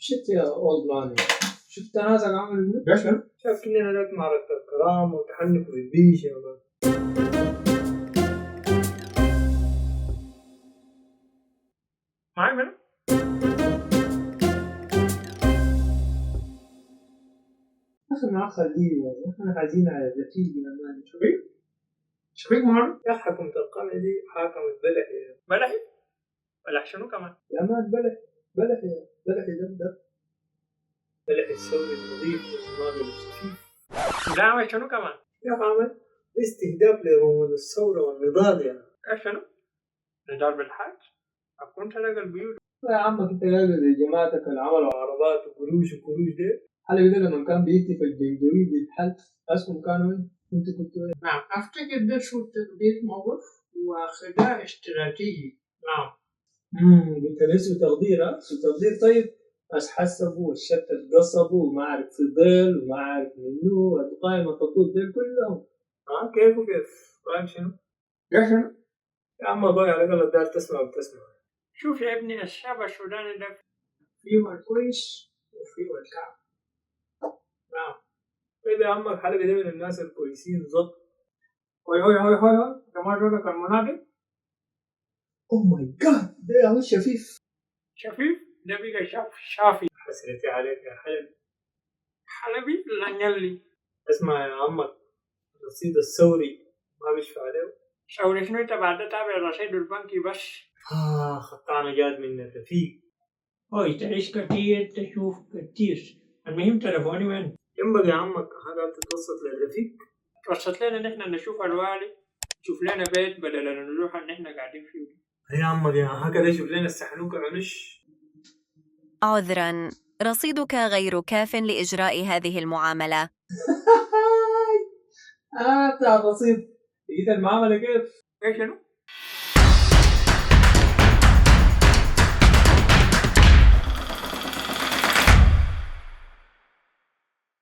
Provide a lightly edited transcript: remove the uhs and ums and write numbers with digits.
شفت يا اولد ماني، شفت ناسك عملوا منه؟ ده شنو؟ شاف كلنا لك معركة الكرامة وتحنك بالبيش يا مان. معاي منو؟ أخي ما خليه يا أخي، احنا عايزين على الرفيق يا مان. شفيق معاي؟ يا حكمة القمع دي حاكمة بلح يا بلحي؟ بلح شنو كمان؟ يا مان. بلح يا بلح ده بلح الثوري النظيف والناضل الخفيف. ده عمل شنو كمان؟ يا أخي عمل استهداف لرموز الثورة والنضال يا ايش شنو؟ نضال بالحاج؟ أكون تلقى البيوت. يا عمك انت قاعد زي جماعتك اللي عملوا عربات وقروش ده. حلقة ده لما كان بيهتف الجنجويد يتحل أسكم كانوا وين؟ انتوا كنتوا وين؟ نعم أفتكر ده سوء تقدير موقف وخداع استراتيجي. نعم. قلت له سوء تقدير. سوء تقدير. طيب بس حسبوا والشتت قصبوا وما عارف في ظل وما عارف منو القائمة تطول دول كلهم. كيف وكيف؟ فاهم شنو؟ ده شنو؟ يا عم باي على الأقل الدار تسمع وبتسمع. شوف يا ابني الشعب السوداني ده فيه الكويس وفيه الكعب. نعم. طيب يا عم الحلقة دي من الناس الكويسين ضبط. هوي هوي هوي هوي هوي كمان جولك المنادق. اوه ماي جاد ده يا هو شفيف. شفيف ده بقى شافي. حسرتي عليك يا حلبي. حلبي لانيلي. اسمع يا عمك الرصيد الثوري ما بيشفع عليه. شاور شنو انت بعد تابع الرصيد البنكي بس. خطانا جاد من الرفيق. هوي تعيش كتير تشوف كتير. المهم تلفوني وين؟ ينبغي يا عمك هذا تتوسط للرفيق. توسط لنا نحن نشوف الوالي. شوف لنا بيت بدل أن نروح ان احنا قاعدين فيه. يا عمك يا هكذا شوف لنا السحنوك عنش. عذرا، رصيدك غير كاف لإجراء هذه المعاملة. بتاع الرصيد. لقيت المعاملة كيف؟ ايش شنو؟